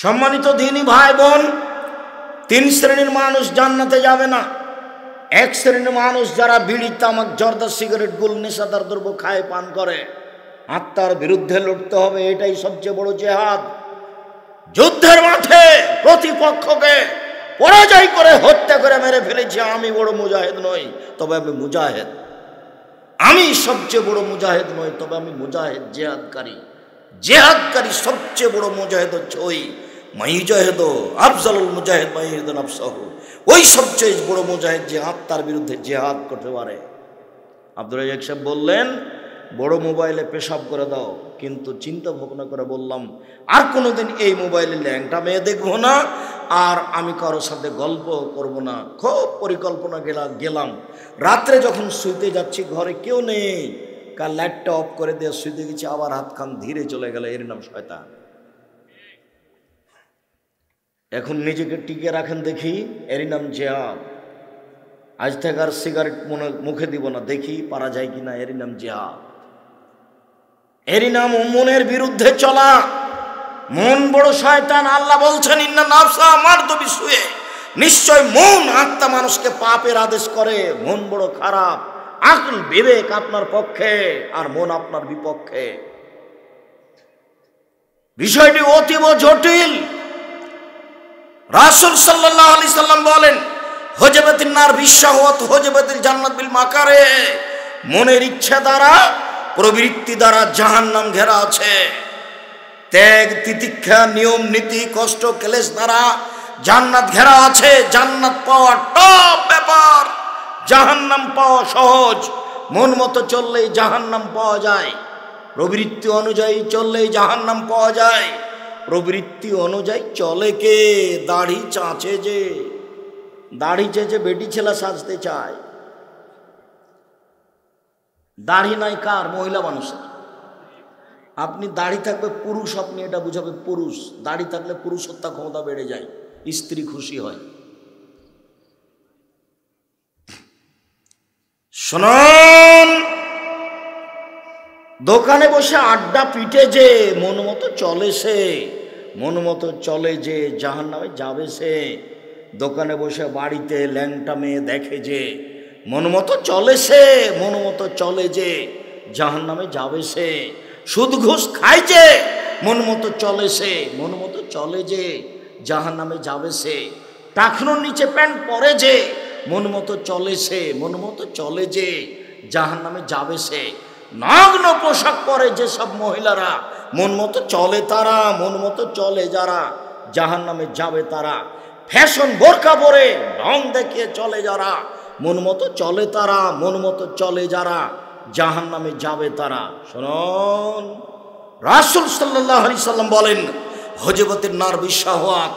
সম্মানিত দিনী ভাই বোন, তিন শ্রেণীর মানুষ জান্নাতে যাবে না। এক শ্রেণীর মানুষ যারা বিড়ি, তামাক, জর্দা, সিগারেট, গুল, নেশাদার দ্রব্য খায়, পান করে। আত্মার বিরুদ্ধে লড়তে হবে, এটাই সবচেয়ে বড় জেহাদ। যুদ্ধের মাঠে প্রতিপক্ষকে পরাজয় করে হত্যা করে মেরে ফেলেছি। আমি বড় মুজাহিদ নই, তবে আমি মুজাহিদ। আমি সবচেয়ে বড় মুজাহিদ নই, তবে আমি মুজাহিদ, জেহাদকারী। জেহাদকারী সবচেয়ে বড় মুজাহিদ হচ্ছে ওই মাইজাহিদ আফজালুল মুজাহিদ মাইহিদ নাফসাহু, ওই সবচেয়ে বড় মুজাহিদ যে আত্মার বিরুদ্ধে জেহাদ করতে পারে। আব্দুর রাজ্জাক সাহেব বললেন, বড় মোবাইলে পেশাব করে দাও, কিন্তু চিন্তা ভাবনা করে বললাম আর কোনোদিন এই মোবাইলে ল্যাংটা মেয়ে দেখবো না, আর আমি কারোর সাথে গল্প করব না। খুব পরিকল্পনা গেলাম। রাত্রে যখন শুইতে যাচ্ছি, ঘরে কেউ নেই, কার লাইটটা অফ করে দিয়ে শুইতে গেছি, আবার হাত খান ধীরে চলে গেল। এর নাম শয়তান। এখন নিজেকে টিকে রাখেন দেখি, এরই নাম জিহাদ। আজ থেকে আর সিগারেট মুখে দিব না, দেখি পারা যায় কিনা, এরই নাম জিহাদ। এরই নাম মনের বিরুদ্ধে চলা। মন বড় শয়তান। আল্লাহ বলছেন, ইন্না নাফসা মারদু বিসুয়ে, নিশ্চয় মন, আত্মা মানুষকে পাপের আদেশ করে। মন বড় খারাপ। আকল, বিবেক আপনার পক্ষে, আর মন আপনার বিপক্ষে। বিষয়টি অতীব জটিল। রাসূল সাল্লাল্লাহু আলাইহি সাল্লাম বলেন, হজবাতিন নার বিশাহওয়াত হজবাতিল জান্নাত বিল মাকারে, মনের ইচ্ছা দ্বারা, প্রবৃত্তি দ্বারা জাহান্নাম ঘেরা আছে। ত্যাগ, তিতিক্ষা, নিয়ম নীতি, কষ্ট, ক্লেশ দ্বারা জান্নাত ঘেরা আছে। জান্নাত পাওয়া টপ ব্যাপার, জাহান্নাম পাওয়া সহজ। মন মতো চললেই জাহান্নাম পাওয়া যায়, প্রবৃত্তি অনুযায়ী চললেই জাহান্নাম পাওয়া যায়। প্রবৃত্তি অনুযায়ী চলে কে? দাড়ি চাঁচে যে, দাড়ি চেঁচে বেটি ছেলে সাজতে চায়। দাড়ি নাই কার? মহিলা মানুষের। আপনি দাড়ি থাকবে পুরুষ, আপনি এটা বুঝাবে পুরুষ। দাড়ি থাকলে পুরুষত্ব ক্ষমতা বেড়ে যায়, স্ত্রী খুশি হয়। শুনুন, দোকানে বসে আড্ডা পিটে যে মন মতো চলে সে, মন মতো চলে যে জাহান্নামে যাবে সে। দোকানে বসে বাড়িতে ল্যাংটা মেয়ে দেখে যে, মন মতো চলে সে, মন মতো চলে যে জাহান্নামে যাবে সে। সুদ ঘুষ খায় যে, মন মতো চলে সে, মন মতো চলে যে জাহান্নামে যাবে সে। টাকনোর নিচে প্যান্ট পরে যে, মন মতো চলে সে, মন মতো চলে যে জাহান্নামে যাবে সে। নগ্ন পোশাক পরে যেসব মহিলারা, মন মতো চলে তারা, মন মতো চলে যারা জাহান্নামে যাবে তারা। ফ্যাশন বোরকা পরে ঢং দেখিয়ে চলে যারা, মন মতো চলে তারা, মন মতো চলে যারা জাহান্নামে যাবে তারা। শুনুন, রাসূল সাল্লাল্লাহু আলাইহি সাল্লাম বলেন, হজবাতিন নার বিশাহওয়াত,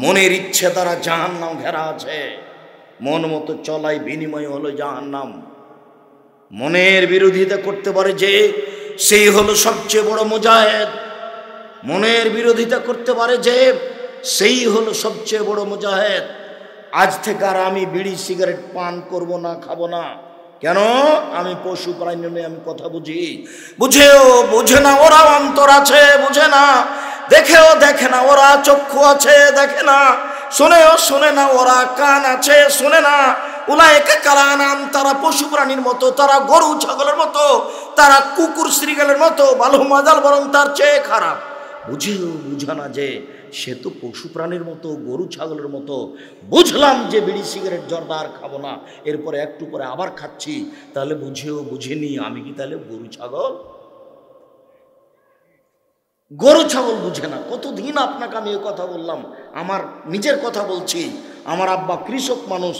মনের ইচ্ছে দ্বারা জাহান্নাম ঘেরা আছে। মন মতো চলাই বিনিময় হলো জাহান্নাম। মনের বিরোধিতা করতে পারে যে, সেই হলো সবচেয়ে বড় মুজাহিদ। মনের বিরোধিতা করতে পারে যে, সেই হলো সবচেয়ে বড় মুজাহিদ। আজ থেকে আর আমি বিড়ি সিগারেট পান করব না, খাবো না। কেন? আমি পশু প্রাণী নই, আমি কথা বুঝি। বুঝেও বুঝে না, ওরা অন্তর আছে, বুঝে না। দেখেও দেখে না, ওরা চক্ষু আছে, দেখে না। শোনেও শোনে না, ওরা কান আছে, শোনে না। উলায়েকা কাল আনাম, তারা পশু প্রাণীর মতো, তারা গরু ছাগলের মতো, তারা কুকুর শ্রীগালের মতো, বালহুম আযাল, বরং তার চেয়ে খারাপ। বুঝেও বুঝে না যে সে তো পশু প্রাণীর মতো, গরু ছাগলের মতো। বুঝলাম যে বিড়ি সিগারেট জর্দা আর খাবো না, এরপরে একটু পরে আবার খাচ্ছি, তাহলে বুঝেও বুঝিনি আমি কি তাহলে গরু ছাগল? গরু ছাগল বুঝে না। কতদিন আপনাকে আমি এ কথা বললাম, আমার নিজের কথা বলছি। আমার আব্বা কৃষক মানুষ,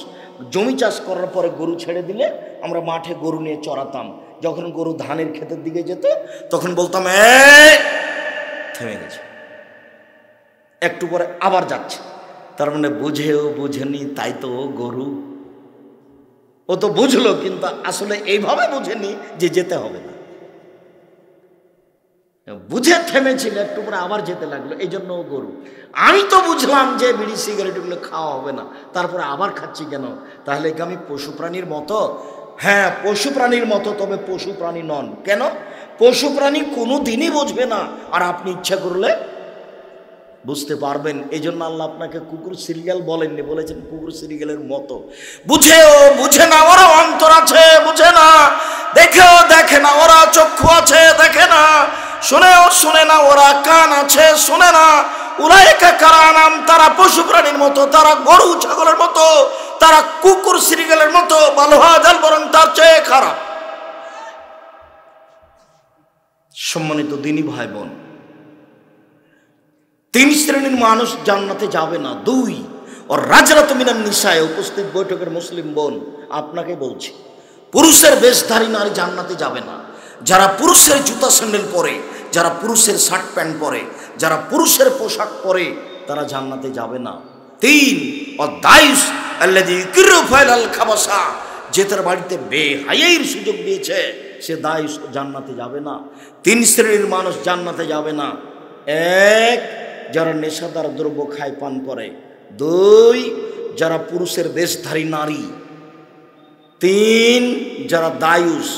জমি চাষ করার পরে গরু ছেড়ে দিলে আমরা মাঠে গরু নিয়ে চড়াতাম। যখন গরু ধানের ক্ষেতের দিকে যেত, তখন বলতাম, থেমে গেছে, একটু পরে আবার যাচ্ছে। তার মানে বুঝেও বুঝেনি, তাই তো গরু। ও তো বুঝলো, কিন্তু আসলে এইভাবে বুঝেনি যে যেতে হবে না। বুঝে থেমেছিল, একটু পরে আবার যেতে লাগলো, এই জন্য ও গরু। আমি তো বুঝলাম যে বিড়ি সিগারেটগুলো খাওয়া হবে না, তারপরে আবার খাচ্ছি কেন? তাহলে কি আমি পশু প্রাণীর মতো? হ্যাঁ, পশু প্রাণীর মতো, তবে পশু প্রাণী নন। কেন? পশু প্রাণী কোনো দিনই বুঝবে না, আর আপনি ইচ্ছা করলে বুঝতে পারবেন। এই জন্য আল্লাহ আপনাকে কুকুর সিরিয়াল বলেননি, বলেছেন কুকুর সিরিয়ালের মতো। বুঝেও বুঝে না, ওরা অন্তর আছে বুঝে না, দেখেও দেখে না, ওরা চক্ষু আছে দেখে না, শুনেও শুনে না, ওরা কান আছে শুনে না। উলাইকা কারানাম, তারা পশু প্রাণীর মতো, তারা গরু ছাগলের মতো, তারা কুকুর সিরিয়ালের মতো, বালহাজাল, বরং তার চেয়ে খারাপ। সম্মানিত দিনী ভাই বোন, 3 শ্রেণীর মানুষ জান্নাতে যাবে না। 2, ওর রাজরাত মিনান নিসায়, উপস্থিত বৈঠকের মুসলিম বোন আপনাকে বলছি, পুরুষের বেশধারী নারী জান্নাতে যাবে না। যারা পুরুষের জুতা স্যান্ডেল পরে, যারা পুরুষের শার্ট প্যান্ট পরে, যারা পুরুষের পোশাক পরে, তারা জান্নাতে যাবে না। 3, অদায়ুস আল্লাযী ইউকিরু ফাইলাল খাবাসা, যে তার বাড়িতে বেহায়াইর সুযোগ দিয়েছে, সে দায়ুস জান্নাতে যাবে না। 3 শ্রেণীর মানুষ জান্নাতে যাবে না। 1, যারা নেশাদার দ্রব্য খায় পান করে। 2, যারা পুরুষের বেশধারী নারী। 3, যারা দায়ুস,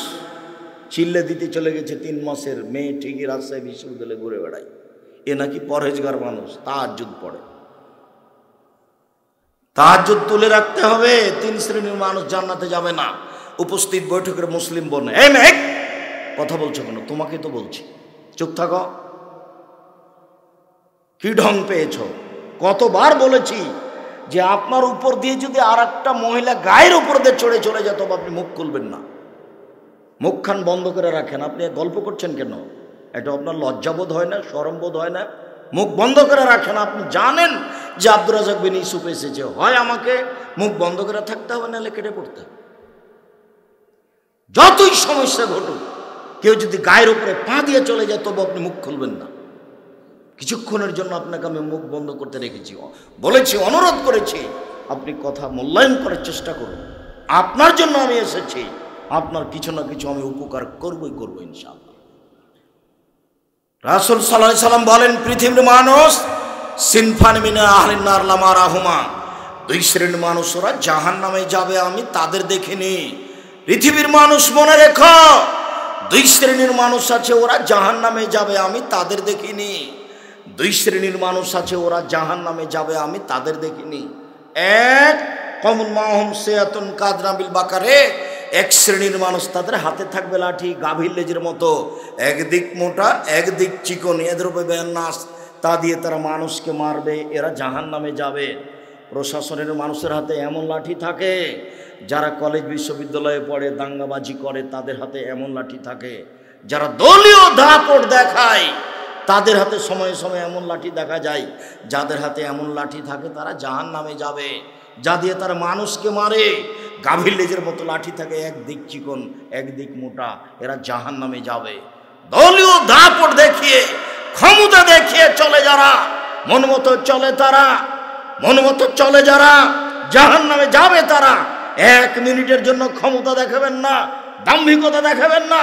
চিল্লে দিতে চলে গেছে 3 মাসের মেয়ে, ঠিকই রাজশাহী বিশ্ববিদ্যালয়ে ঘুরে বেড়ায়, এ নাকি পরহেজগার মানুষ, তাহাজ্জুদ পড়ে। তাহাজ্জুদ তুলে রাখতে হবে। 3 শ্রেণীর মানুষ জান্নাতে যাবে না। উপস্থিত বৈঠকের মুসলিম বোন, এই মেঘ কথা বলছো কেন? তোমাকে তো বলছি, চুপ থাকো। কি ঢং পেয়েছ? কতবার বলেছি যে আপনার উপর দিয়ে যদি আর একটা মহিলা গায়ের উপর দিয়ে চড়ে চলে যেত, আপনি মুখ খুলবেন না, মুখখান বন্ধ করে রাখেন। আপনি গল্প করছেন কেন? এটা আপনার লজ্জাবোধ হয় না, শরমবোধ হয় না? মুখ বন্ধ করে রাখেন। আপনি জানেন যে আব্দুর রাজাক বিন ইউসুফ এসেছে, হয় আমাকে মুখ বন্ধ করে থাকতে হবে, নাহলে কেটে পড়তে হবে। যতই সমস্যা ঘটুক, কেউ যদি গায়ের উপরে পা দিয়ে চলে যায়, তবু আপনি মুখ খুলবেন না। কিছুক্ষণের জন্য আপনাকে আমি মুখ বন্ধ করতে রেখেছি, বলেছি, অনুরোধ করেছি, আপনি কথা মূল্যায়ন করার চেষ্টা করুন। আপনার জন্য আমি এসেছি, আপনার কিছু না কিছু আমি উপকার করবই করবো ইনশাআল্লাহ। রাসূল সাল্লাল্লাহু আলাইহি সাল্লাম বলেন, পৃথিবীর মানুষ সিনফান মিন আহলিন নার লা মারাহুমা, 2 শ্রেণীর মানুষ, ওরা জাহান্নামে যাবে, আমি তাদের দেখিনি। পৃথিবীর মানুষ মনে রেখো, 2 শ্রেণীর মানুষ আছে, ওরা জাহান্নামে যাবে, আমি তাদের দেখিনি। 2 শ্রেণীর মানুষ আছে, ওরা জাহান্নামে যাবে, আমি তাদের দেখিনি। 1, কওমুন মাহুম সিয়াতুন কাদরাবিল বাকারে, 1 শ্রেণীর মানুষ, তাদের হাতে থাকবে লাঠি গাভীর লেজের মতো, একদিক মোটা একদিক চিকন, এদের উপরে নাস, তা দিয়ে তারা মানুষকে মারবে, এরা জাহান্নামে যাবে। প্রশাসনের মানুষের হাতে এমন লাঠি থাকে, যারা কলেজ বিশ্ববিদ্যালয়ে পড়ে দাঙ্গাবাজি করে, তাদের হাতে এমন লাঠি থাকে। যারা দলীয় দাপট দেখায়, তাদের হাতে সময়ে সময়ে এমন লাঠি দেখা যায়। যাদের হাতে এমন লাঠি থাকে, তারা জাহান্নামে যাবে। যা দিয়ে তারা মানুষকে মারে, গাভীর লেজের মতো লাঠি থাকে, একদিক চিকন একদিক মোটা, এরা জাহান্নামে যাবে। দলীয় দাপট দেখিয়ে, ক্ষমতা দেখিয়ে চলে যারা, মন মতো চলে তারা, মন মতো চলে যারা, জাহান্নামে যাবে তারা। 1 মিনিটের জন্য ক্ষমতা দেখাবেন না, দাম্ভিকতা দেখাবেন না,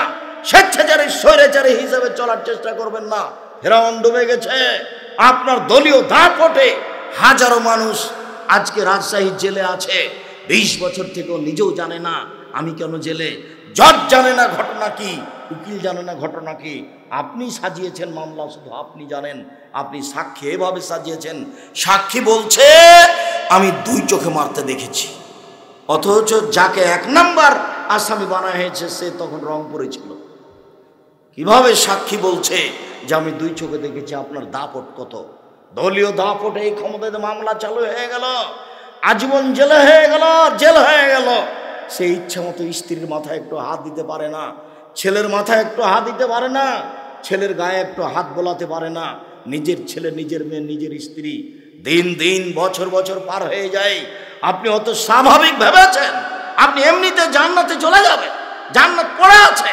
স্বেচ্ছাচারী স্বৈরাচারী হিসেবে চলার চেষ্টা করবেন না। ফেরাউন ডুবে গেছে আপনার দলীয় দাপটে। হাজারো মানুষ আজকে রাজশাহী জেলে আছে, 20 বছর থেকেও নিজেও জানে না আমি কেন জেলে। জজ জানে না ঘটনা কি, উকিল জানে না ঘটনা কি। আপনি সাজিয়েছেন মামলা, শুধু আপনি জানেন। আপনি সাক্ষী এভাবে সাজিয়েছেন, সাক্ষী বলছে আমি 2 চোখে মারতে দেখেছি, অথচ যাকে 1 নাম্বার আসামি বানা হয়েছে সে তখন রংপুরে ছিল। কিভাবে সাক্ষী বলছে যে আমি 2 চোখে দেখেছি? আপনার দাপট কত! দলীয় দাপটে এই ক্ষমতায় মামলা চালু হয়ে গেল, আজীবন জেলে হয়ে গেল, জেল হয়ে গেল। সে ইচ্ছা মতো স্ত্রীর মাথায় একটু হাত দিতে পারে না, ছেলের মাথায় একটু হাত দিতে পারে না, ছেলের গায়ে একটু হাত বোলাতে পারে না। নিজের ছেলে, নিজের মেয়ে, নিজের স্ত্রী, দিন দিন বছর বছর পার হয়ে যায়। আপনি অত স্বাভাবিক ভেবেছেন আপনি এমনিতে জান্নাতে চলে যাবেন? জান্নাত পড়ে আছে,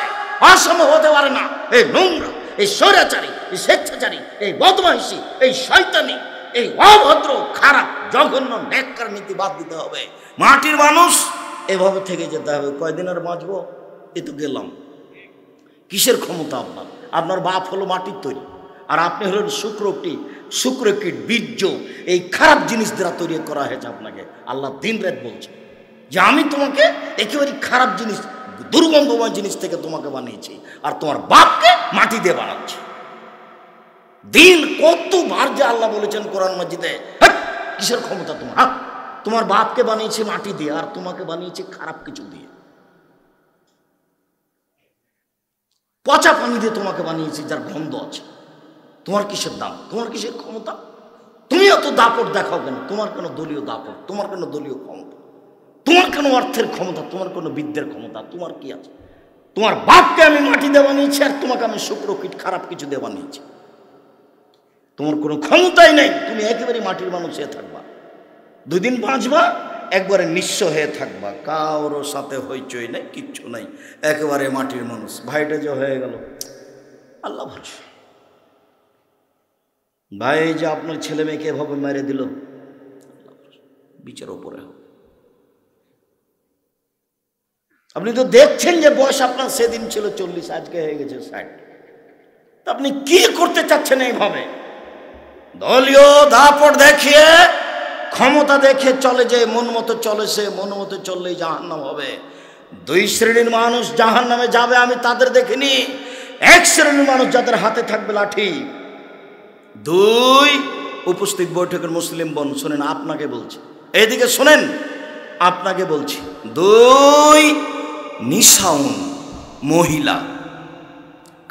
অসম্ভব হতে পারে না। এই নোংরা, এই স্বৈরাচারী, এই স্বেচ্ছাচারী, এই বদমাইশি, এই শয়তানি, এই অভদ্র, খারাপ, জঘন্য, নেককার নীতি বাদ দিতে হবে। মাটির মানুষ এভাবে থেকে যেতে হবে। কয়দিন আর বাঁচবো? এ তো গেলাম। কিসের ক্ষমতা আপনার? আপনার বাপ হলো মাটির তৈরি, আর আপনি হলেন শুক্রকীট, বীর্য, এই খারাপ জিনিস দ্বারা তৈরি করা হয়েছে আপনাকে। আল্লাহ দিন রাত বলছে যে আমি তোমাকে একেবারে খারাপ জিনিস, দুর্গন্ধময় জিনিস থেকে তোমাকে বানিয়েছি, আর তোমার বাপকে মাটি দিয়ে বানাচ্ছি। দিন কতবার যে আল্লাহ বলেছেন কোরআন মাজিদে, কিসের ক্ষমতা তোমার? তোমার বাপকে বানিয়েছে মাটি দিয়ে, আর তোমাকে বানিয়েছে খারাপ কিছু দিয়ে। পচা পানি দিয়ে তোমাকে বানিয়েছে যার গন্ধ আছে। তোমার কিসের দাম? তোমার কিসের ক্ষমতা? তুমি এত দাপট দেখাও কেন? তোমার কেন দলীয় দাপট? তোমার কেন দলীয় ক্ষমতা? তোমার কেন অর্থের ক্ষমতা? তোমার কোনো বিদ্যের ক্ষমতা? তোমার কি আছে? তোমার বাপকে আমি মাটি দিয়ে বানিয়েছি, আর তোমাকে আমি শুক্রকীট খারাপ কিছু দিয়ে বানিয়েছি। তোমার কোনো ক্ষমতাই নেই। তুমি একেবারে মাটির মানুষ হয়ে থাকবা, 2 দিন বাঁচবা, একবারে নিঃস্ব হয়ে থাকবা, কারোর সাথে হইচই নেই, কিচ্ছু নাই, একেবারে মাটির মানুষ। ভাইটা যে হয়ে গেল, আল্লাহ ভরসা। ভাই যে আপনার ছেলে মেয়েকে এভাবে মেরে দিল, বিচার ওপরে হোক। আপনি তো দেখছেন যে বয়স আপনার সেদিন ছিল 40, আজকে হয়ে গেছে 60। আপনি কি করতে চাচ্ছেন এইভাবে? দলীয় দাপট দেখিয়ে, ক্ষমতা দেখে চলে যে মন মতো চলে, সে মন মতো চললেই জাহান্নাম হবে। 2 শ্রেণীর মানুষ জাহান্নামে যাবে, আমি তাদের দেখিনি। 1 শ্রেণীর মানুষ যাদের হাতে থাকবে লাঠি। 2, উপস্থিত বৈঠকের মুসলিম বোন শোনেন, আপনাকে বলছি, এদিকে শোনেন, আপনাকে বলছি। 2, নিসাউন, মহিলা,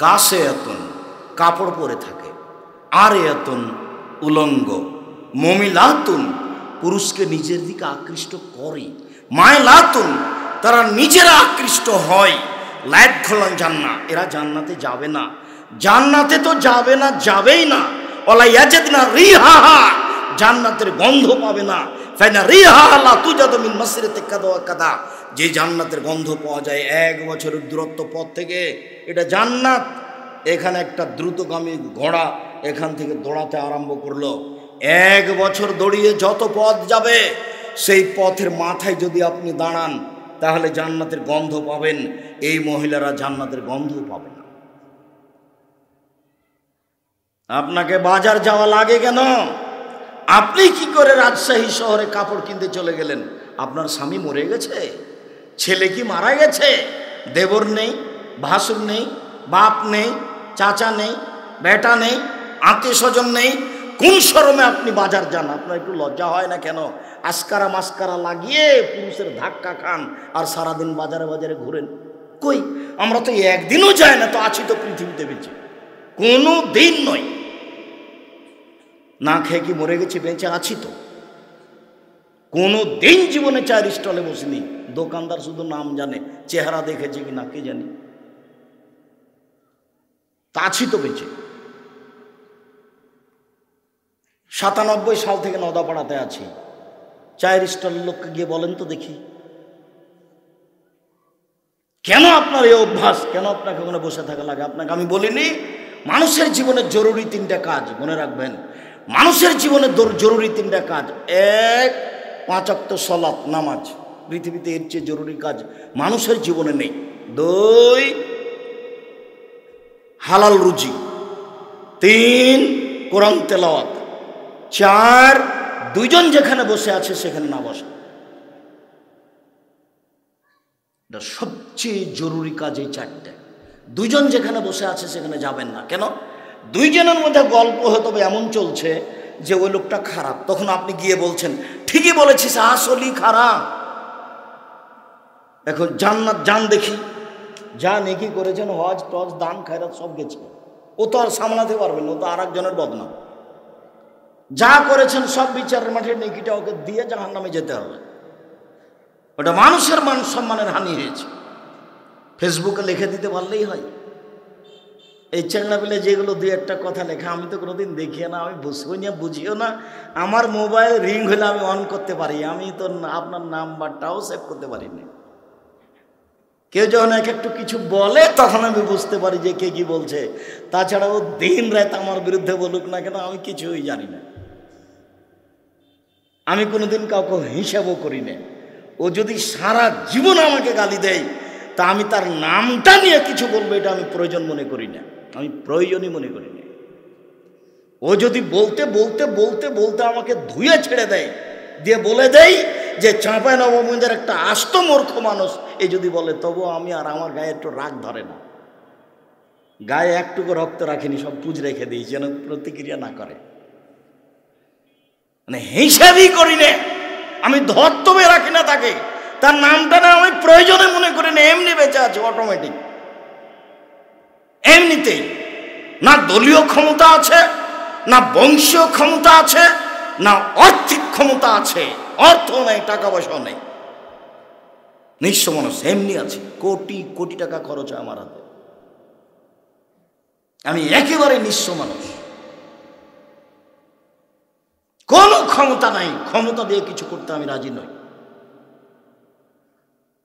কাশে এতন, কাপড় পরে থাকে, আর এতন, উলঙ্গ, মমিলাতুন, পুরুষকে নিজের দিকে আকৃষ্ট করে, মায়লাতুন, তারা নিজেরা আকৃষ্ট হয়, লাইট খোলান জান্নাত, এরা জান্নাতে যাবে না। জান্নাতে তো যাবে না, যাবেই না। ওলা ইয়াজিদনা রিহাহা, জান্নাতের গন্ধ পাবে না। ফাইনা রিহাহা লা তুজাদু মিন মাসরিতি কাদা ওয়া কাদা, যে জান্নাতের গন্ধ পাওয়া যায় 1 বছরের দূরত্ব পথ থেকে, এটা জান্নাত। এখানে একটা দ্রুতগামী ঘোড়া এখান থেকে দৌড়াতে আরম্ভ করলো, 1 বছর দৌড়িয়ে যত পথ যাবে, সেই পথের মাথায় যদি আপনি দাঁড়ান, তাহলে জান্নাতের গন্ধ পাবেন। এই মহিলারা জান্নাতের গন্ধ পাবে না। আপনাকে বাজার যাওয়া লাগে কেন? আপনি কি করে রাজশাহী শহরে কাপড় কিনতে চলে গেলেন? আপনার স্বামী মরে গেছে, ছেলে কি মারা গেছে, দেবর নেই, ভাসুর নেই, বাপ নেই, চাচা নেই, বেটা নেই, আত্মীয় স্বজন নেই, কোন শরমে আপনি বাজার যান? আপনার একটু লজ্জা হয় না কেন? আস্কারা মাস্কারা লাগিয়ে পুরুষের ধাক্কা খান, আর সারাদিন বাজারে বাজারে ঘুরেন। কই, আমরা তো একদিনও যাই না, তো আছি তো পৃথিবীতে বেঁচে, কোনো দিন নয়। না খেয়ে কি মরে গেছি? বেঁচে আছি তো। কোনো দিন জীবনে 4 স্টলে বসিনি, দোকানদার শুধু নাম জানে, চেহারা দেখেছে কি না কে জানি, তা আছি তো বেঁচে। 97 সাল থেকে নদাপাড়াতে আছি। 4 স্টলের লোককে গিয়ে বলেন তো দেখি, কেন আপনার এই অভ্যাস? কেন আপনাকে ওখানে বসে থাকা লাগে? আপনাকে আমি বলিনি? মানুষের জীবনে জরুরি 3টা কাজ মনে রাখবেন। মানুষের জীবনে জরুরি 3টা কাজ। 1, 5 ওয়াক্ত সালাত, নামাজ। পৃথিবীতে এর চেয়ে জরুরি কাজ মানুষের জীবনে নেই। 2, হালাল রুজি। 3, কোরআন তেলাওয়াত। 4, 2 জন যেখানে বসে আছে সেখানে না বসা। এটা সবচেয়ে জরুরি কাজ এই 4টে। 2 জন যেখানে বসে আছে সেখানে যাবেন না। কেন? 2 জনের মধ্যে গল্প হয়তো এমন চলছে যে ওই লোকটা খারাপ, তখন আপনি গিয়ে বলছেন ঠিকই বলেছিস, আসলেই খারাপ। এখন জান্নাত যান দেখি, যা নেকি করেছেন, হজ টজ দান খায়রাত সব গেছে, ও তো আর সামলাতে পারবেন, ও তো আর একজনের বদনাম। যা করেছেন সব বিচারের মাঠে নেকিটা ওকে দিয়ে জাহান্নামে যেতে হবে। ওটা মানুষের মান সম্মানের হানি হয়েছে। ফেসবুকে লিখে দিতে পারলেই হয়। এই চ্যাংড়া পেলে যেগুলো 2-1টা কথা লেখা, আমি তো কোনোদিন দেখিও না, আমি বুঝবো না, বুঝিও না। আমার মোবাইল রিং হলে আমি অন করতে পারি, আমি তো আপনার নাম্বারটাও সেভ করতে পারি না। কেউ যখন একটু কিছু বলে তখন আমি বুঝতে পারি যে কে কি বলছে। তাছাড়া ও দিন রাত আমার বিরুদ্ধে বলুক না কেন, আমি কিছুই জানি না। আমি কোনোদিন কাউকে হিসাবও করি না। ও যদি সারা জীবন আমাকে গালি দেয়, তা আমি তার নামটা নিয়ে কিছু বলবো এটা আমি প্রয়োজন মনে করি না, আমি প্রয়োজনই মনে করি না। ও যদি বলতে বলতে বলতে বলতে আমাকে ধুয়ে ছেড়ে দেয়, দিয়ে বলে দেয় যে চাঁপাইনবাবগঞ্জের একটা আস্ত মূর্খ মানুষ, এই যদি বলে, তবু আমি আর আমার গায়ে একটু রাগ ধরে না। গায়ে একটুকু রক্ত রাখিনি, সব পুজ রেখে দিই যেন প্রতিক্রিয়া না করে। মানে হিসাবই করি না, আমি ধর্তব্যে রাখি না তাকে, তার নামটা না আমি প্রয়োজনে মনে করি না, এমনি বেঁচে আছে অটোমেটিক, এমনিতেই। না দলীয় ক্ষমতা আছে, না বংশীয় ক্ষমতা আছে, না আর্থিক ক্ষমতা আছে, অর্থ নেই, টাকা পয়সাও নেই, নিঃস্ব মানুষ এমনি আছে। কোটি কোটি টাকা খরচ হয় আমার হাতে, আমি একেবারে নিঃস্ব মানুষ, কোনো ক্ষমতা নাই, ক্ষমতা দিয়ে কিছু করতে আমি রাজি নই।